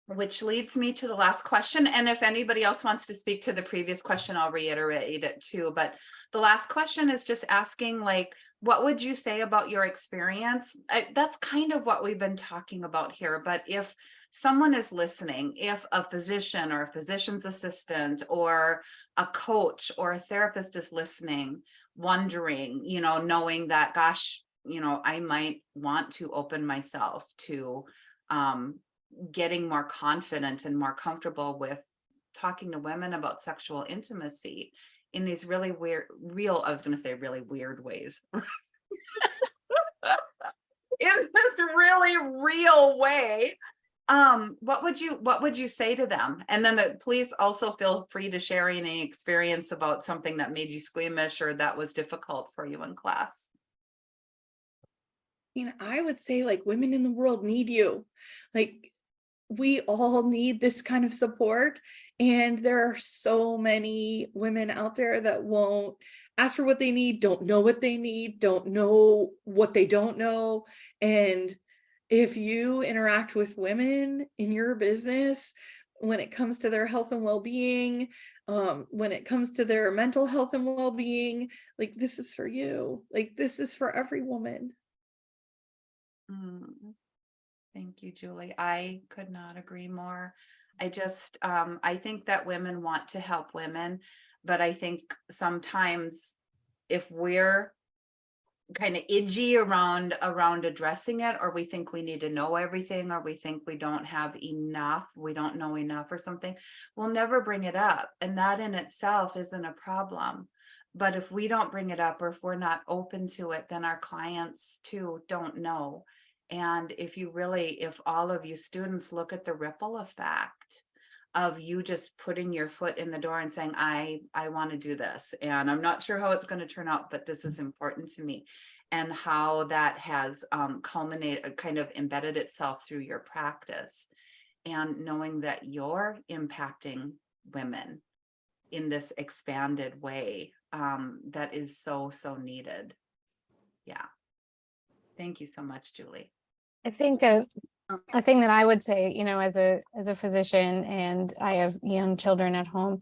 Which leads me to the last question. And if anybody else wants to speak to the previous question, I'll reiterate it too. But the last question is just asking, like, what would you say about your experience? That's kind of what we've been talking about here. But if someone is listening, if a physician or a physician's assistant or a coach or a therapist is listening, wondering, you know, knowing that, gosh, you know, I might want to open myself to getting more confident and more comfortable with talking to women about sexual intimacy in these really I was going to say really weird ways. In this really real way. What would you say to them? And then please also feel free to share any experience about something that made you squeamish or that was difficult for you in class. You know, I would say like women in the world need you. Like we all need this kind of support. And there are so many women out there that won't ask for what they need, don't know what they need, don't know what they don't know. And if you interact with women in your business, when it comes to their health and well-being, when it comes to their mental health and well-being, like this is for you. Like this is for every woman. Thank you, Julie. I could not agree more. I think that women want to help women, but I think sometimes if we're kind of itchy around addressing it, or we think we need to know everything, or we think we don't have enough, we don't know enough or something, we'll never bring it up. And that in itself isn't a problem. But if we don't bring it up, or if we're not open to it, then our clients too don't know. And if all of you students look at the ripple effect of you just putting your foot in the door and saying, I want to do this, and I'm not sure how it's going to turn out, but this is important to me, and how that has culminated, kind of embedded itself through your practice, and knowing that you're impacting women in this expanded way, that is so needed. Yeah. Thank you so much, Julie. I think a thing that I would say, you know, as a physician, and I have young children at home,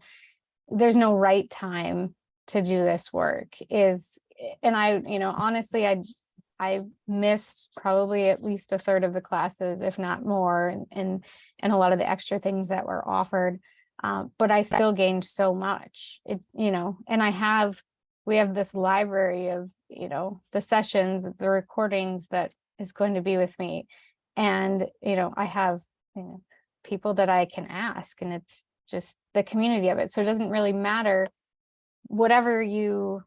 there's no right time to do this work. And I, you know, honestly, I missed probably at least a third of the classes, if not more, and a lot of the extra things that were offered. But I still gained so much, you know, and we have this library of, you know, the sessions, the recordings that is going to be with me. And, you know, I have, you know, people that I can ask, and it's just the community of it. So it doesn't really matter whatever you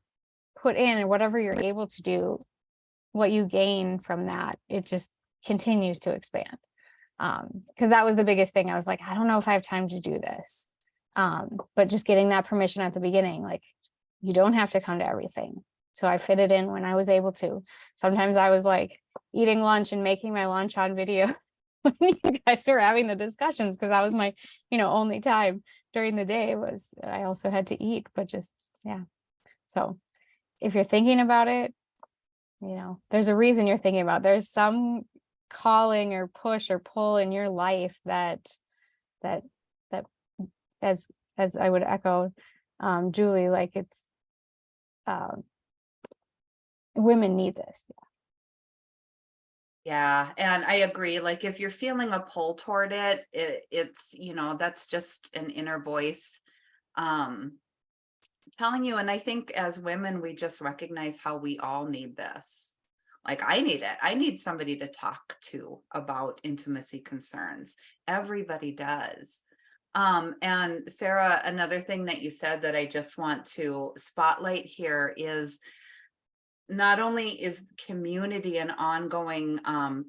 put in and whatever you're able to do, what you gain from that, it just continues to expand. Because that was the biggest thing. I was like, I don't know if I have time to do this. But just getting that permission at the beginning, like, you don't have to come to everything. So I fit it in when I was able to. Sometimes I was like eating lunch and making my lunch on video when you guys were having the discussions, because that was my, only time during the day was I also had to eat, but just, yeah. So if you're thinking about it, there's a reason you're thinking about it. There's some calling or push or pull in your life that as I would echo Julie, like it's women need this. Yeah, and I agree. Like if you're feeling a pull toward it, it's, that's just an inner voice telling you. And I think as women, we just recognize how we all need this. Like I need it. I need somebody to talk to about intimacy concerns. Everybody does. And Sarah, another thing that you said that I just want to spotlight here is not only is community and ongoing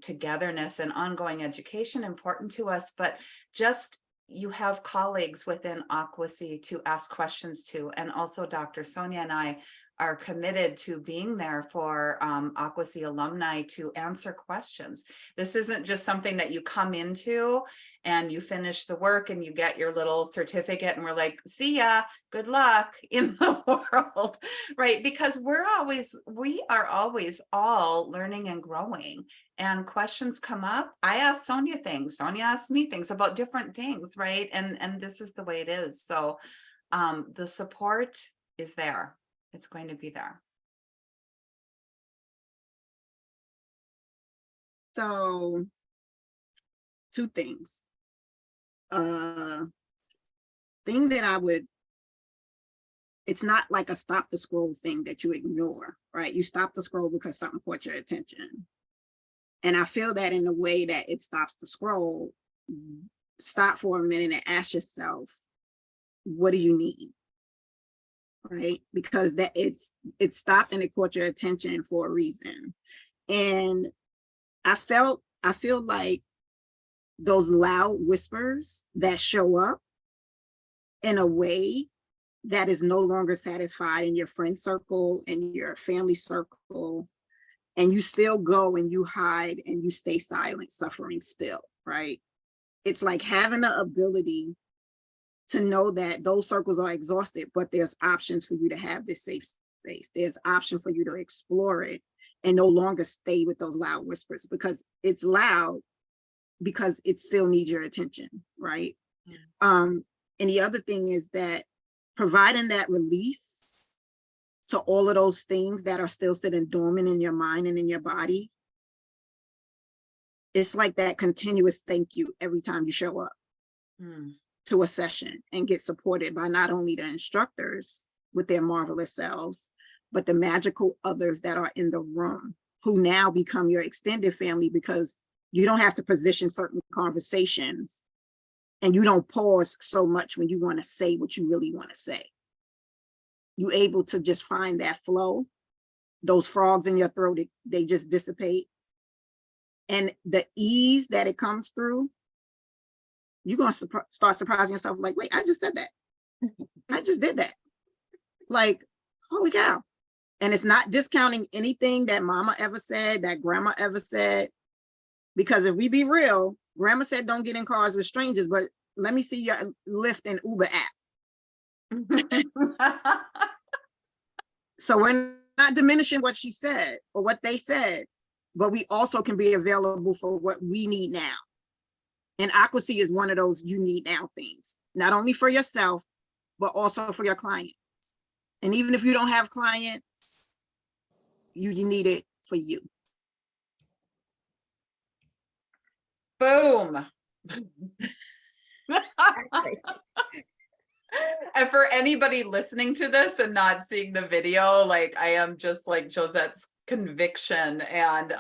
togetherness and ongoing education important to us, but just you have colleagues within ACWSI to ask questions to. And also Dr. Sonia and I are committed to being there for ACWSI alumni to answer questions. This isn't just something that you come into and you finish the work and you get your little certificate and we're like, see ya, good luck in the world, right? Because we are always all learning and growing, and questions come up. I ask Sonia things, Sonia asks me things about different things, right? And this is the way it is. So the support is there. It's going to be there. So, two things. Thing that it's not like a stop the scroll thing that you ignore, right? You stop the scroll because something caught your attention. And I feel that in the way that it stops the scroll, stop for a minute and ask yourself, what do you need? Right? Because it stopped and it caught your attention for a reason. And I feel like those loud whispers that show up in a way that is no longer satisfied in your friend circle and your family circle, and you still go and you hide and you stay silent, suffering still, right? It's like having the ability to know that those circles are exhausted, but there's options for you to have this safe space. There's option for you to explore it and no longer stay with those loud whispers, because it's loud because it still needs your attention, right? And the other thing is that providing that release to all of those things that are still sitting dormant in your mind and in your body, it's like that continuous thank you every time you show up to a session and get supported by not only the instructors with their marvelous selves, but the magical others that are in the room who now become your extended family, because you don't have to position certain conversations and you don't pause so much when you want to say what you really want to say. You're able to just find that flow. Those frogs in your throat, they just dissipate. And the ease that it comes through, you're going to start surprising yourself like, wait, I just said that. I just did that. Like, holy cow. And it's not discounting anything that mama ever said, that grandma ever said. Because if we be real, grandma said don't get in cars with strangers, but let me see your Lyft and Uber app. So we're not diminishing what she said or what they said, but we also can be available for what we need now. And ACWSI is one of those you need now things, not only for yourself, but also for your clients. And even if you don't have clients, you need it for you. Boom. And for anybody listening to this and not seeing the video, like I am just like Josette's conviction, and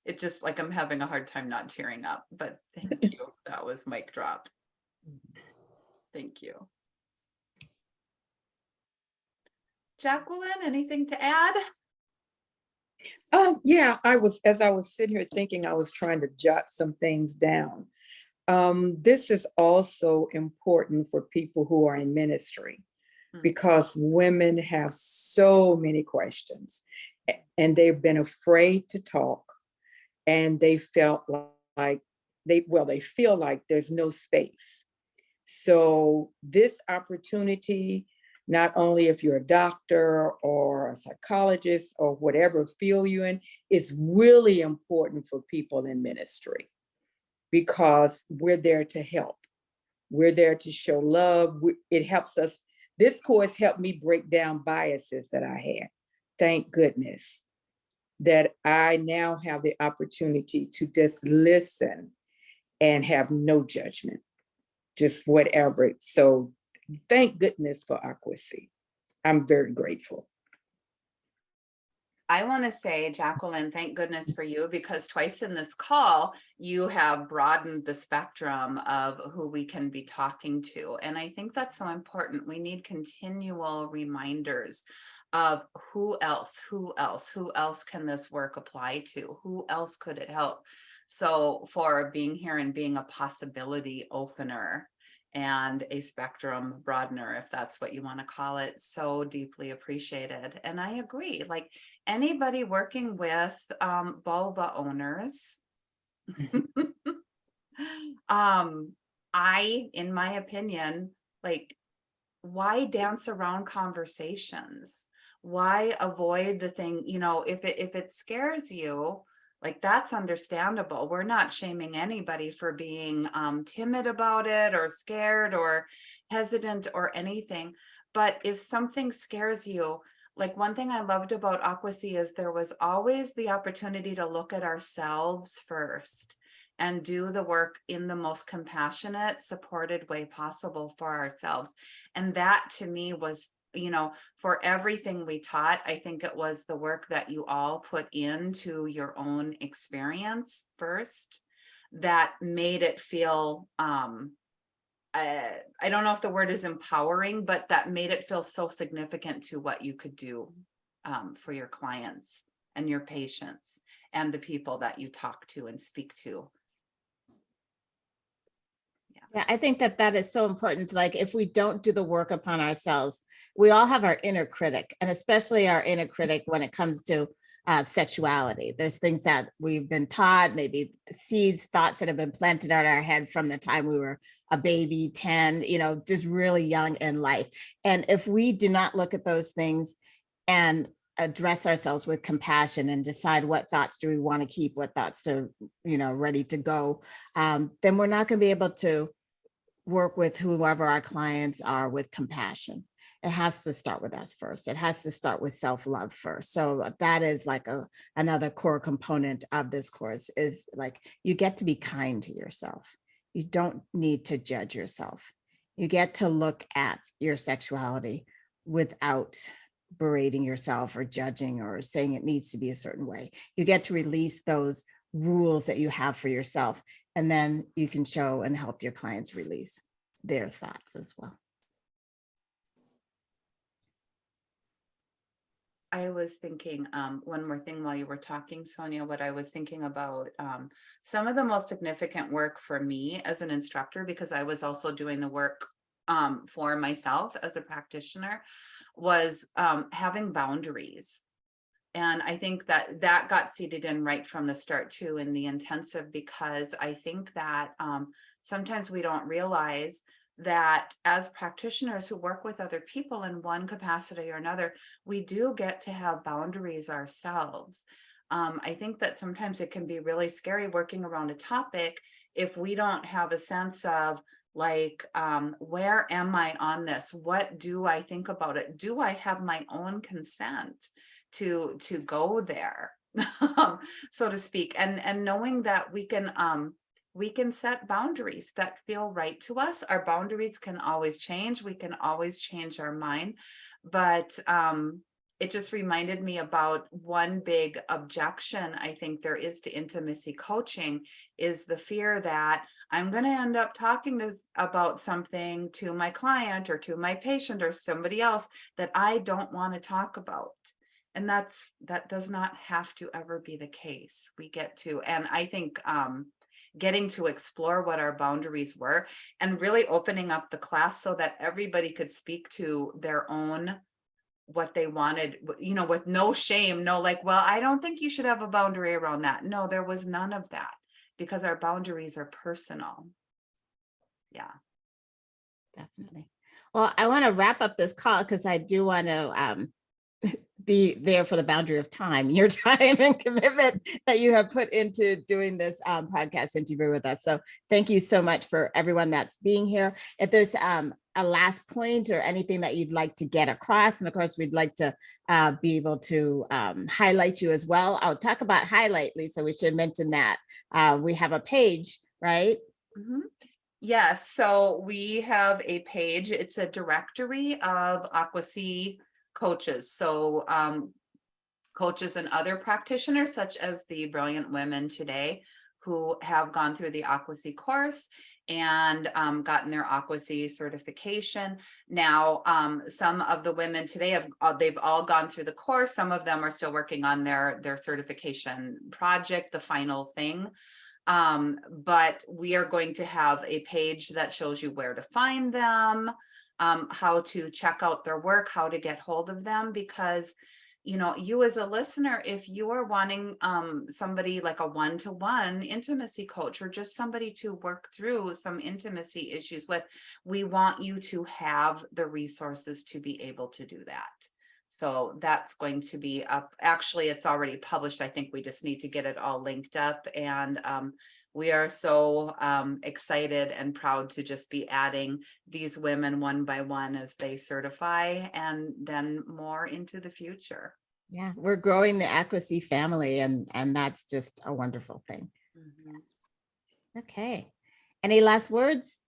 it just like I'm having a hard time not tearing up, but thank you. That was mic drop. Thank you. Jacqueline, anything to add? Yeah, as I was sitting here thinking, I was trying to jot some things down. This is also important for people who are in ministry because women have so many questions and they've been afraid to talk, and they felt like they feel like there's no space. So this opportunity, not only if you're a doctor or a psychologist or whatever field you're in, is really important for people in ministry because we're there to help. We're there to show love. It helps us. This course helped me break down biases that I had. Thank goodness that I now have the opportunity to just listen and have no judgment, just whatever. So thank goodness for ACWSI. I'm very grateful. I want to say, Jacqueline, thank goodness for you, because twice in this call, you have broadened the spectrum of who we can be talking to. And I think that's so important. We need continual reminders of who else can this work apply to? Who else could it help? So for being here and being a possibility opener and a spectrum broadener, if that's what you want to call it, so deeply appreciated. And I agree, like anybody working with vulva owners, in my opinion, like, why dance around conversations? Why avoid the thing? You know, if it scares you, like, that's understandable. We're not shaming anybody for being timid about it or scared or hesitant or anything. But if something scares you, like, one thing I loved about ACWSI is there was always the opportunity to look at ourselves first and do the work in the most compassionate, supported way possible for ourselves. And that to me was, you know, for everything we taught, I think it was the work that you all put into your own experience first that made it feel, I don't know if the word is empowering, but that made it feel so significant to what you could do for your clients and your patients and the people that you talk to and speak to. Yeah, I think that is so important. Like, if we don't do the work upon ourselves, we all have our inner critic, and especially our inner critic when it comes to sexuality. There's things that we've been taught, maybe seeds, thoughts that have been planted on our head from the time we were a baby, 10, you know, just really young in life. And if we do not look at those things and address ourselves with compassion and decide what thoughts do we want to keep, what thoughts are, you know, ready to go, then we're not going to be able to work with whoever our clients are with compassion. It has to start with us first. It has to start with self-love first. So that is like another core component of this course, is like, you get to be kind to yourself. You don't need to judge yourself. You get to look at your sexuality without berating yourself or judging or saying it needs to be a certain way. You get to release those rules that you have for yourself, and then you can show and help your clients release their thoughts as well. I was thinking one more thing while you were talking, Sonia. What I was thinking about, some of the most significant work for me as an instructor, because I was also doing the work for myself as a practitioner, was having boundaries. And I think that got seeded in right from the start too in the intensive, because I think that sometimes we don't realize that as practitioners who work with other people in one capacity or another, we do get to have boundaries ourselves. I think that sometimes it can be really scary working around a topic if we don't have a sense of, like, where am I on this? What do I think about it? Do I have my own consent to go there, so to speak, and knowing that we can set boundaries that feel right to us. Our boundaries can always change. We can always change our mind, but it just reminded me about one big objection I think there is to intimacy coaching is the fear that I'm going to end up talking about something to my client or to my patient or somebody else that I don't want to talk about. And that does not have to ever be the case. We get to, and I think getting to explore what our boundaries were and really opening up the class so that everybody could speak to their own what they wanted, you know, with no shame, no like, well, I don't think you should have a boundary around that. No, there was none of that because our boundaries are personal. Yeah. Definitely. Well, I want to wrap up this call because I do want to be there for the boundary of time, your time and commitment that you have put into doing this podcast interview with us. So thank you so much for everyone that's being here. If there's a last point or anything that you'd like to get across, and of course, we'd like to be able to highlight you as well. I'll talk about highlight, Lisa. We should mention that. We have a page, right? Mm-hmm. Yes, so we have a page. It's a directory of ACWSI coaches. So coaches and other practitioners, such as the brilliant women today who have gone through the ACWSI course and gotten their ACWSI certification. Now, some of the women today they've all gone through the course. Some of them are still working on their certification project, the final thing. But we are going to have a page that shows you where to find them, how to check out their work, how to get hold of them, because, you know, you as a listener, if you are wanting somebody like a one-to-one intimacy coach or just somebody to work through some intimacy issues with, we want you to have the resources to be able to do that. So that's going to be up. Actually, it's already published. I think we just need to get it all linked up. And we are so excited and proud to just be adding these women one by one as they certify and then more into the future. Yeah, we're growing the ACWSI family, and that's just a wonderful thing. Mm-hmm. Okay. Any last words?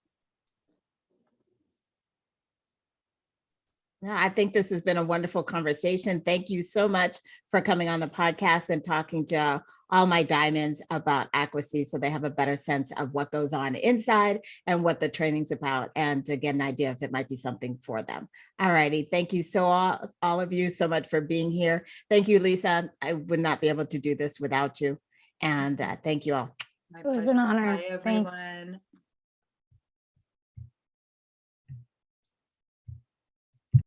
No, I think this has been a wonderful conversation. Thank you so much for coming on the podcast and talking to all my diamonds about ACWSI so they have a better sense of what goes on inside and what the training's about, and to get an idea if it might be something for them. All righty. Thank you all of you so much for being here. Thank you, Lisa. I would not be able to do this without you. And thank you all. My It was pleasure. an honor. Bye, everyone.